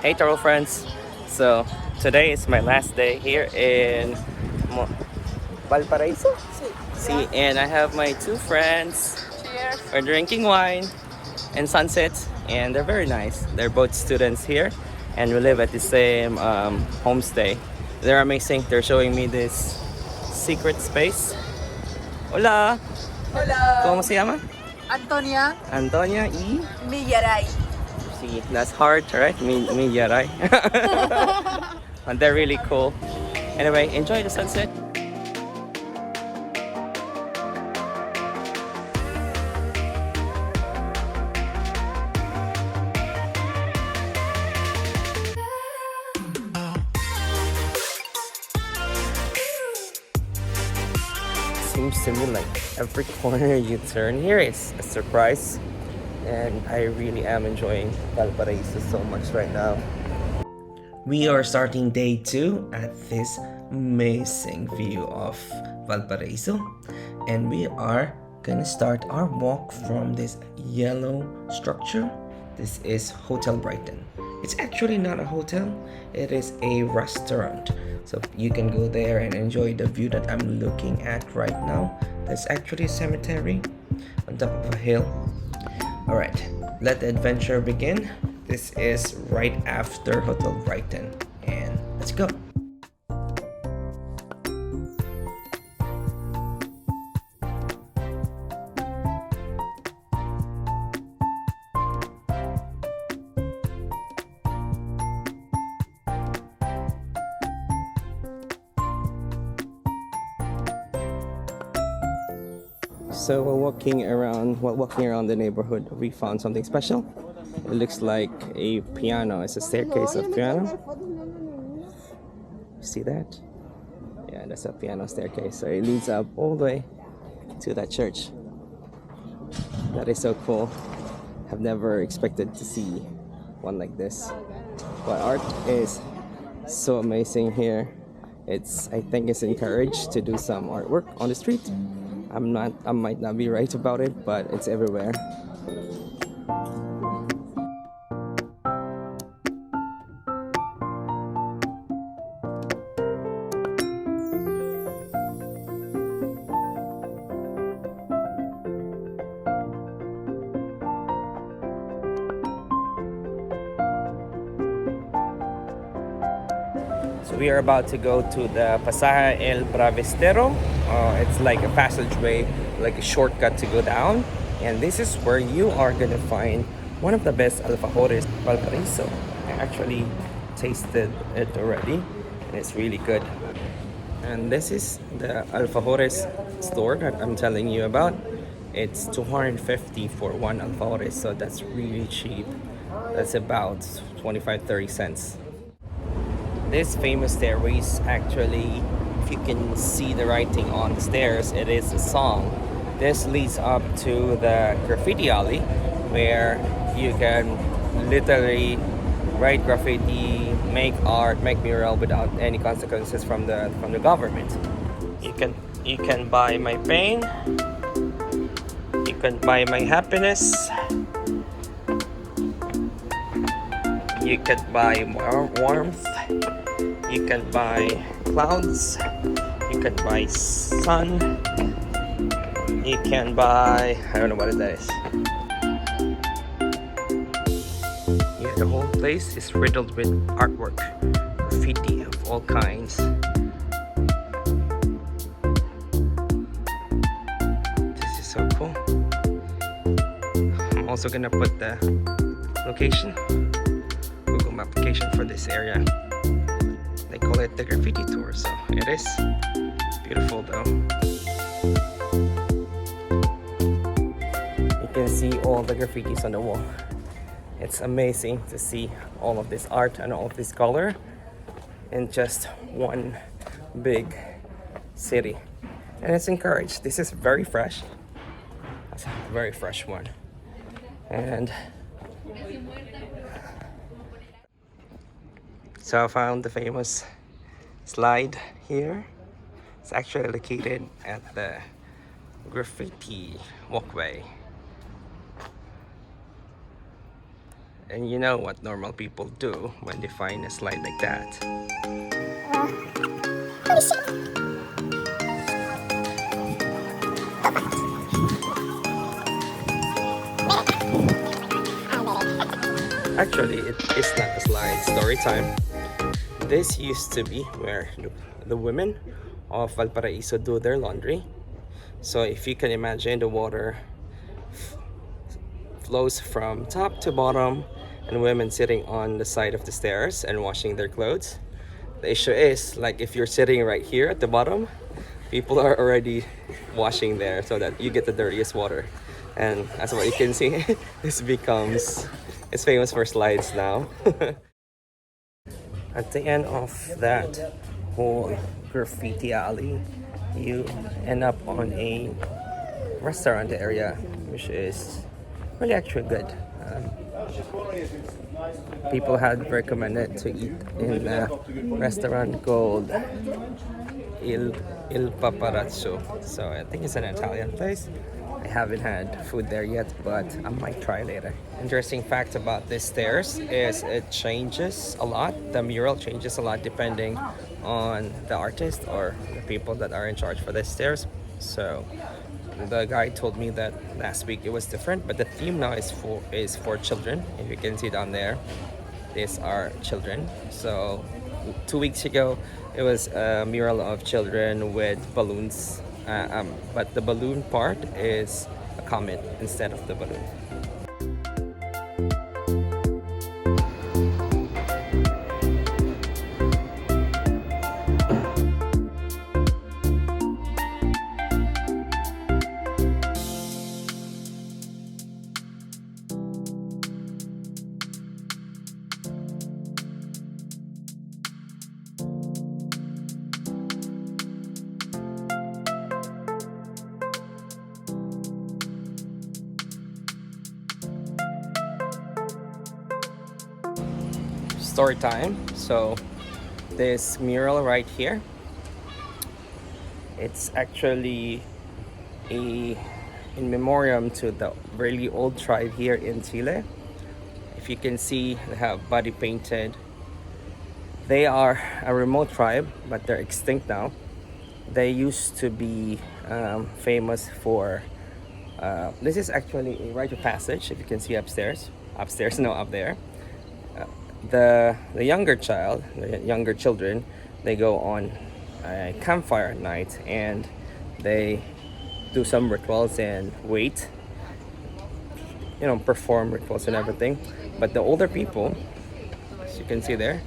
Hey Taro friends! So today is my last day here in Mo- Valparaiso? See, and I have my two friends. Cheers. We're drinking wine and sunset, and they're very nice. They're both students here, and we live at the same homestay. They're amazing. They're showing me this secret space. Hola! Hola. ¿Cómo se llama? Antonia Antonia y... Millaray. See, that's hard, right? Me, yeah, right? And they're really cool. Anyway, enjoy the sunset. Seems to me like every corner you turn here is a surprise, and I really am enjoying Valparaiso so much right now. We are starting day 2 at this amazing view of Valparaiso, and we are gonna start our walk from this yellow structure. This is Hotel Brighton. It's actually not a hotel, it is a restaurant. So you can go there and enjoy the view that I'm looking at right now. There's actually a cemetery on top of a hill. Alright, let the adventure begin. This is right after Hotel Brighton, and let's go. So while walking around the neighborhood, we found something special. It looks like a piano. It's a staircase of piano. See that? Yeah, that's a piano staircase. So it leads up all the way to that church. That is so cool. I've never expected to see one like this. But art is so amazing here. I think it's encouraged to do some artwork on the street. I might not be right about it, but it's everywhere. So we are about to go to the Pasaje El Bravestero. It's like a passageway, like a shortcut to go down. And this is where you are gonna find one of the best alfajores Valparaiso. I actually tasted it already, and it's really good. And this is the alfajores store that I'm telling you about. It's 250 for one alfajores, so that's really cheap. That's about 25-30 cents. This famous stairways, actually, if you can see the writing on the stairs, it is a song. This leads up to the graffiti alley, where you can literally write graffiti, make art, make mural without any consequences from the government. You can buy my pain, you can buy my happiness, you can buy warmth, you can buy clouds, you can buy sun, you can buy, I don't know what that is. Yeah, the whole place is riddled with artwork, graffiti of all kinds. This is so cool. I'm also gonna put the location, Google Map location for this area. They call it the graffiti tour, so it is beautiful though. You can see all the graffitis on the wall. It's amazing to see all of this art and all of this color in just one big city. And it's encouraged. This is very fresh. That's a very fresh one. And so I found the famous slide here. It's actually located at the graffiti walkway. And you know what normal people do when they find a slide like that. Actually, it is not a slide. Story time. This used to be where the women of Valparaiso do their laundry. So if you can imagine, the water flows from top to bottom and women sitting on the side of the stairs and washing their clothes. The issue is, like, if you're sitting right here at the bottom, people are already washing there so that you get the dirtiest water. And as what you can see, it's famous for slides now. At the end of that whole graffiti alley, you end up on a restaurant area, which is really actually good. People had recommended to eat in a restaurant called Il Paparazzo. So I think it's an Italian place. I haven't had food there yet, but I might try later. Interesting fact about these stairs is it changes a lot. The mural changes a lot depending on the artist or the people that are in charge for the stairs. So the guy told me that last week it was different, but the theme now is for children. If you can see down there, these are children. So 2 weeks ago it was a mural of children with balloons, but the balloon part is a comet instead of the balloon. Story time. So this mural right here, it's actually in memoriam to the really old tribe here in Chile. If you can see, they have body painted. They are a remote tribe, but they're extinct now. They used to be famous for this is actually a rite of passage. If you can see upstairs, no, up there. The younger children, they go on a campfire at night and they do some rituals and wait, perform rituals and everything. But the older people, as you can see there,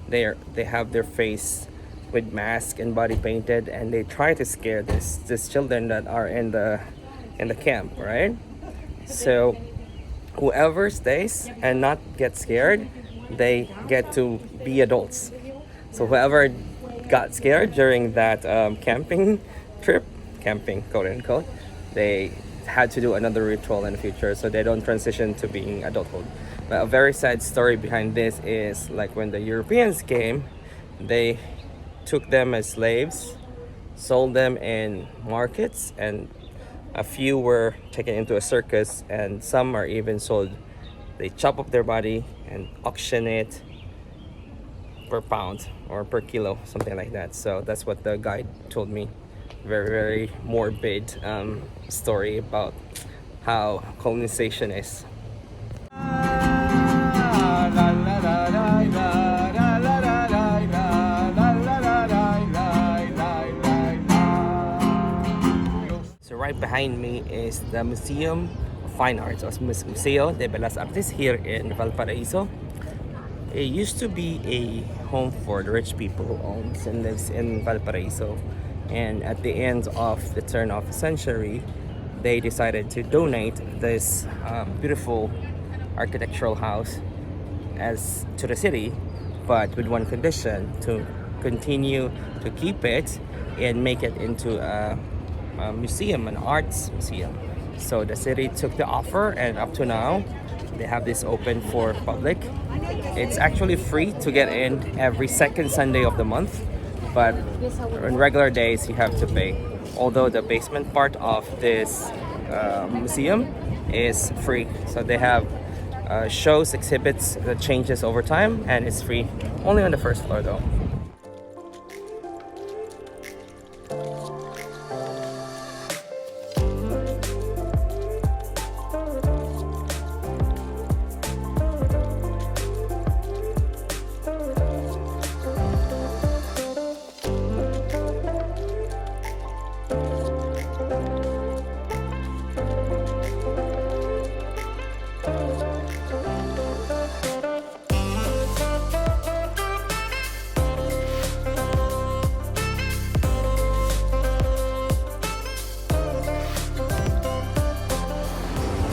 they have their face with mask and body painted, and they try to scare these children that are in the camp, right? So whoever stays and not get scared, they get to be adults. So whoever got scared during that camping, quote unquote, they had to do another ritual in the future so they don't transition to being adulthood. But a very sad story behind this is, like, when the Europeans came, they took them as slaves, sold them in markets, and a few were taken into a circus, and some are even sold. They chop up their body and auction it per pound or per kilo, something like that. So that's what the guide told me. Very, very morbid story about how colonization is. So right behind me is the Museum of Fine Arts, or Museo de Bellas Artes here in Valparaiso. It used to be a home for the rich people who owns and lives in Valparaiso. And at the end of the turn of the century, they decided to donate this beautiful architectural house to the city, but with one condition: to continue to keep it and make it into a museum, an arts museum. So the city took the offer, and up to now they have this open for public. It's actually free to get in every second Sunday of the month, but on regular days you have to pay. Although the basement part of this museum is free, so they have shows, exhibits that changes over time, and it's free. Only on the first floor though.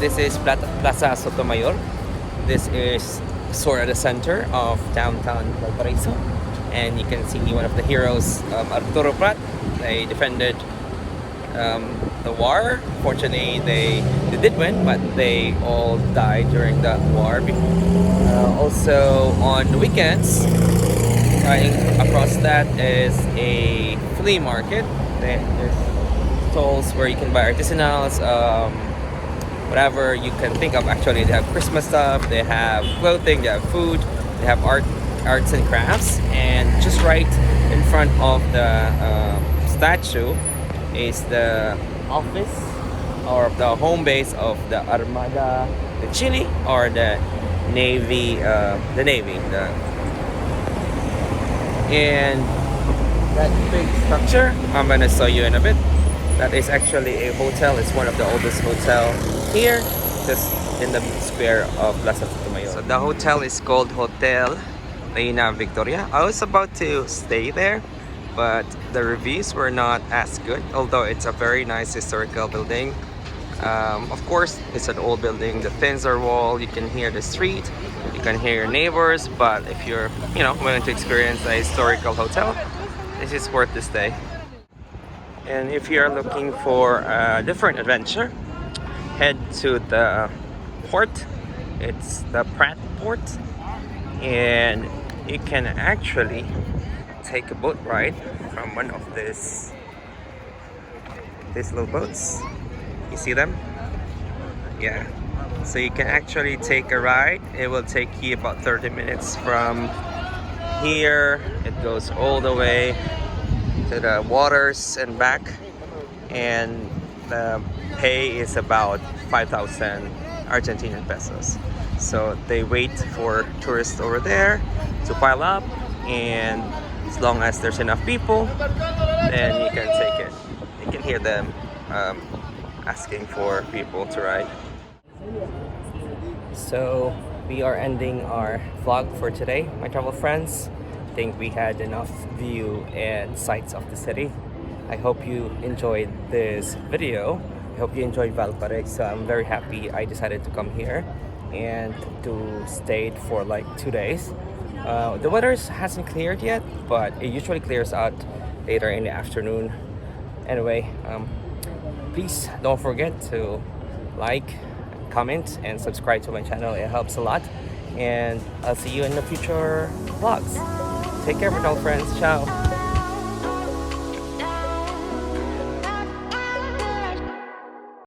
This is Plaza Sotomayor. This is sort of the center of downtown Valparaiso. And you can see one of the heroes, Arturo Prat. They defended the war. Fortunately, they did win, but they all died during the war. Also, on the weekends, right across that is a flea market. There's stalls where you can buy artisanals, whatever you can think of. Actually, they have Christmas stuff, they have clothing, they have food, they have arts and crafts. And just right in front of the statue is the office or the home base of the Armada de Chile, or the Navy. And that big structure, I'm gonna show you in a bit. That is actually a hotel. It's one of the oldest hotel here, just in the square of Plaza Sotomayor. So the hotel is called Hotel Reina Victoria. I was about to stay there, but the reviews were not as good, although it's a very nice historical building. Of course, it's an old building. The things are wall. You can hear the street. You can hear your neighbors. But if you're, willing to experience a historical hotel, this is worth the stay. And if you're looking for a different adventure, head to the port. It's the Pratt Port, and you can actually take a boat ride from one of these little boats. You see them? Yeah. So you can actually take a ride. It will take you about 30 minutes from here. It goes all the way to the waters and back, and the pay is about 5,000 Argentinian pesos. So they wait for tourists over there to pile up, and as long as there's enough people, then you can take it. You can hear them asking for people to ride. So we are ending our vlog for today, my travel friends. I think we had enough view and sights of the city. I hope you enjoyed this video. I hope you enjoyed Valparaiso. I'm very happy I decided to come here and to stay for like 2 days. The weather hasn't cleared yet, but it usually clears out later in the afternoon. Anyway, please don't forget to like, comment, and subscribe to my channel. It helps a lot. And I'll see you in the future vlogs. Take care, my friends. Ciao.